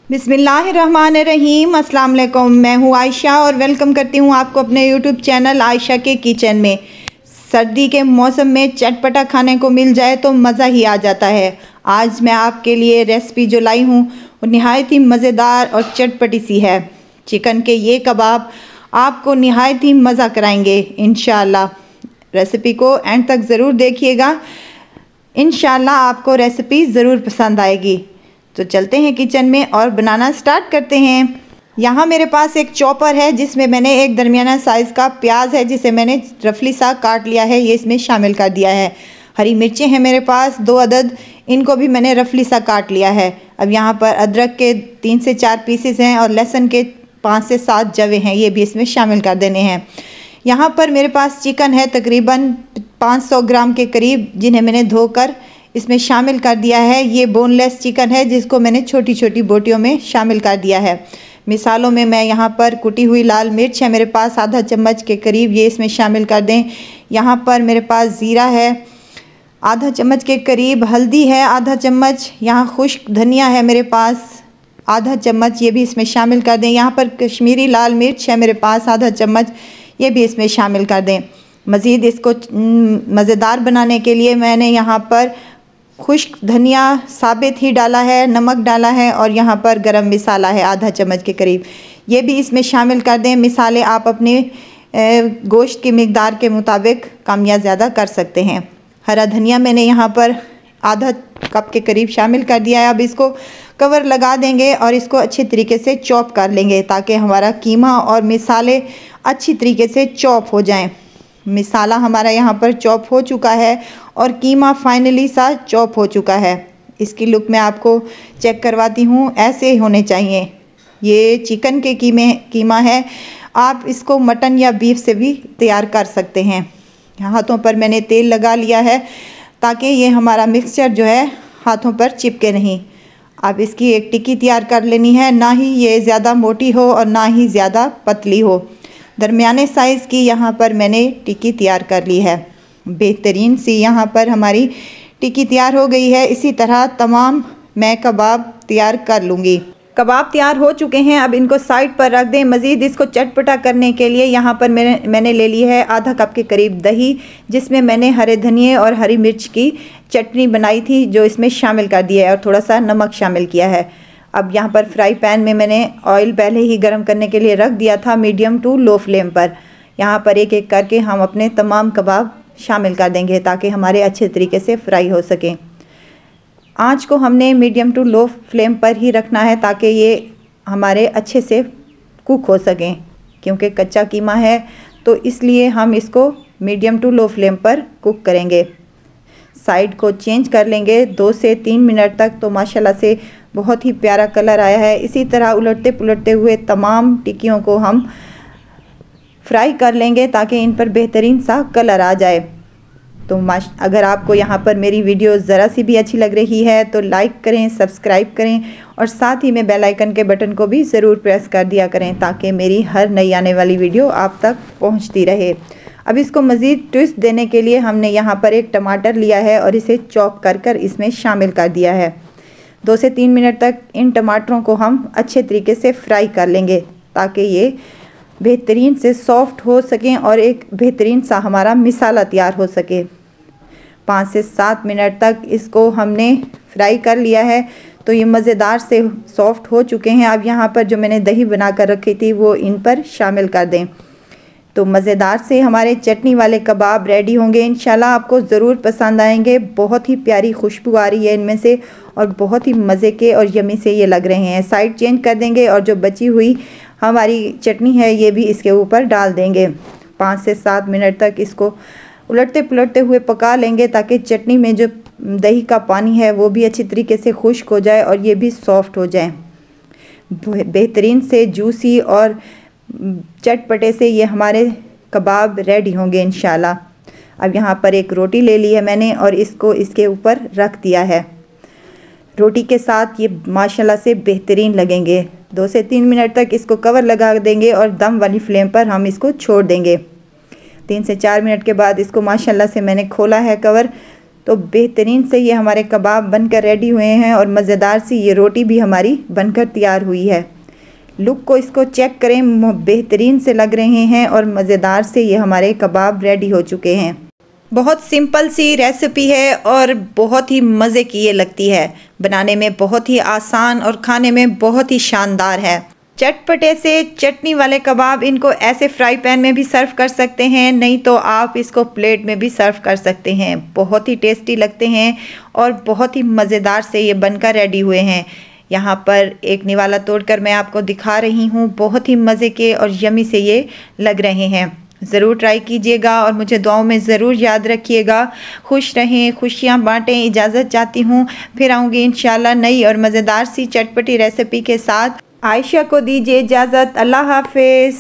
बिस्मिल्लाहिर्रहमानिर्रहीम। अस्सलाम वालेकुम। मैं हूँ आयशा और वेलकम करती हूँ आपको अपने यूट्यूब चैनल आयशा के किचन में। सर्दी के मौसम में चटपटा खाने को मिल जाए तो मज़ा ही आ जाता है। आज मैं आपके लिए रेसिपी जो लाई हूँ वो नहायत ही मज़ेदार और चटपटी सी है। चिकन के ये कबाब आपको नहायत ही मज़ा कराएंगे इंशाअल्लाह। रेसिपी को एंड तक ज़रूर देखिएगा, इंशाअल्लाह आपको रेसिपी ज़रूर पसंद आएगी। तो चलते हैं किचन में और बनाना स्टार्ट करते हैं। यहाँ मेरे पास एक चॉपर है जिसमें मैंने एक दरमियाना साइज़ का प्याज है जिसे मैंने रफली सा काट लिया है, ये इसमें शामिल कर दिया है। हरी मिर्चें हैं मेरे पास 2 अदद, इनको भी मैंने रफली सा काट लिया है। अब यहाँ पर अदरक के 3 से 4 पीसेस हैं और लहसुन के 5 से 7 जवे हैं, ये भी इसमें शामिल कर देने हैं। यहाँ पर मेरे पास चिकन है तकरीबन 500 ग्राम के करीब, जिन्हें मैंने धोकर इसमें शामिल कर दिया है। ये बोनलेस चिकन है जिसको मैंने छोटी छोटी बोटियों में शामिल कर दिया है। मिसालों में मैं यहाँ पर कुटी हुई लाल मिर्च है मेरे पास आधा चम्मच के करीब, ये इसमें शामिल कर दें। यहाँ पर मेरे पास ज़ीरा है आधा चम्मच के करीब, हल्दी है आधा चम्मच, यहाँ खुश्क धनिया है मेरे पास आधा चम्मच, ये भी इसमें शामिल कर दें। यहाँ पर कश्मीरी लाल मिर्च है मेरे पास आधा चम्मच, ये भी इसमें शामिल कर दें। मज़ीद इसको मज़ेदार बनाने के लिए मैंने यहाँ पर खुश्क धनिया साबित ही डाला है, नमक डाला है और यहाँ पर गरम मसाला है आधा चम्मच के करीब, ये भी इसमें शामिल कर दें। मिसाले आप अपने गोश्त की मिकदार के मुताबिक कम या ज़्यादा कर सकते हैं। हरा धनिया मैंने यहाँ पर आधा कप के करीब शामिल कर दिया है। अब इसको कवर लगा देंगे और इसको अच्छे तरीके से चॉप कर लेंगे ताकि हमारा कीमा और मिसाले अच्छी तरीके से चॉप हो जाएं। मिसाला हमारा यहाँ पर चॉप हो चुका है और कीमा फाइनली सा चॉप हो चुका है। इसकी लुक मैं आपको चेक करवाती हूँ, ऐसे होने चाहिए। ये चिकन के कीमा है, आप इसको मटन या बीफ से भी तैयार कर सकते हैं। हाथों पर मैंने तेल लगा लिया है ताकि ये हमारा मिक्सचर जो है हाथों पर चिपके नहीं। अब इसकी एक टिक्की तैयार कर लेनी है, ना ही ये ज़्यादा मोटी हो और ना ही ज़्यादा पतली हो, दरमियाने साइज़ की यहाँ पर मैंने टिक्की तैयार कर ली है। बेहतरीन सी यहाँ पर हमारी टिक्की तैयार हो गई है। इसी तरह तमाम मैं कबाब तैयार कर लूँगी। कबाब तैयार हो चुके हैं, अब इनको साइड पर रख दें। मज़ीद इसको चटपटा करने के लिए यहाँ पर मैंने ले ली है आधा कप के करीब दही, जिसमें मैंने हरे धनिए और हरी मिर्च की चटनी बनाई थी जो इसमें शामिल कर दिया है और थोड़ा सा नमक शामिल किया है। अब यहाँ पर फ्राई पैन में मैंने ऑयल पहले ही गर्म करने के लिए रख दिया था मीडियम टू लो फ्लेम पर। यहाँ पर एक एक करके हम अपने तमाम कबाब शामिल कर देंगे ताकि हमारे अच्छे तरीके से फ्राई हो सकें। आंच को हमने मीडियम टू लो फ्लेम पर ही रखना है ताकि ये हमारे अच्छे से कुक हो सकें, क्योंकि कच्चा कीमा है तो इसलिए हम इसको मीडियम टू लो फ्लेम पर कुक करेंगे। साइड को चेंज कर लेंगे 2 से 3 मिनट तक, तो माशाल्लाह से बहुत ही प्यारा कलर आया है। इसी तरह उलटते पुलटते हुए तमाम टिक्कियों को हम फ्राई कर लेंगे ताकि इन पर बेहतरीन सा कलर आ जाए। तो अगर आपको यहाँ पर मेरी वीडियो ज़रा सी भी अच्छी लग रही है तो लाइक करें, सब्सक्राइब करें और साथ ही में बेल आइकन के बटन को भी ज़रूर प्रेस कर दिया करें ताकि मेरी हर नई आने वाली वीडियो आप तक पहुँचती रहे। अब इसको मज़ीद ट्विस्ट देने के लिए हमने यहाँ पर एक टमाटर लिया है और इसे चॉप कर इसमें शामिल कर दिया है। 2 से 3 मिनट तक इन टमाटरों को हम अच्छे तरीके से फ्राई कर लेंगे ताकि ये बेहतरीन से सॉफ्ट हो सकें और एक बेहतरीन सा हमारा मिसाला तैयार हो सके। 5 से 7 मिनट तक इसको हमने फ्राई कर लिया है तो ये मज़ेदार से सॉफ्ट हो चुके हैं। अब यहाँ पर जो मैंने दही बना कर रखी थी वो इन पर शामिल कर दें, तो मज़ेदार से हमारे चटनी वाले कबाब रेडी होंगे। इंशाल्लाह आपको ज़रूर पसंद आएंगे। बहुत ही प्यारी खुशबू आ रही है इनमें से और बहुत ही मज़े के और यमी से ये लग रहे हैं। साइड चेंज कर देंगे और जो बची हुई हमारी चटनी है ये भी इसके ऊपर डाल देंगे। 5 से 7 मिनट तक इसको उलटते पुलटते हुए पका लेंगे ताकि चटनी में जो दही का पानी है वो भी अच्छी तरीके से खुश्क हो जाए और ये भी सॉफ्ट हो जाए। बेहतरीन से जूसी और चटपटे से ये हमारे कबाब रेडी होंगे इंशाल्लाह। अब यहाँ पर एक रोटी ले ली है मैंने और इसको इसके ऊपर रख दिया है। रोटी के साथ ये माशाल्लाह से बेहतरीन लगेंगे। 2 से 3 मिनट तक इसको कवर लगा देंगे और दम वाली फ्लेम पर हम इसको छोड़ देंगे। 3 से 4 मिनट के बाद इसको माशाल्लाह से मैंने खोला है कवर, तो बेहतरीन से ये हमारे कबाब बनकर रेडी हुए हैं और मज़ेदार सी ये रोटी भी हमारी बनकर तैयार हुई है। लुक को इसको चेक करें, बेहतरीन से लग रहे हैं और मज़ेदार से ये हमारे कबाब रेडी हो चुके हैं। बहुत सिंपल सी रेसिपी है और बहुत ही मज़े की ये लगती है, बनाने में बहुत ही आसान और खाने में बहुत ही शानदार है। चटपटे से चटनी वाले कबाब, इनको ऐसे फ्राई पैन में भी सर्व कर सकते हैं, नहीं तो आप इसको प्लेट में भी सर्व कर सकते हैं। बहुत ही टेस्टी लगते हैं और बहुत ही मज़ेदार से ये बनकर रेडी हुए हैं। यहाँ पर एक निवाला तोड़कर मैं आपको दिखा रही हूँ, बहुत ही मज़े के और यमी से ये लग रहे हैं। ज़रूर ट्राई कीजिएगा और मुझे दुआओं में ज़रूर याद रखिएगा। खुश रहें, खुशियाँ बांटें। इजाज़त चाहती हूँ, फिर आऊँगी इंशाल्लाह नई और मज़ेदार सी चटपटी रेसिपी के साथ। आयशा को दीजिए इजाज़त। अल्लाह हाफ़िज़।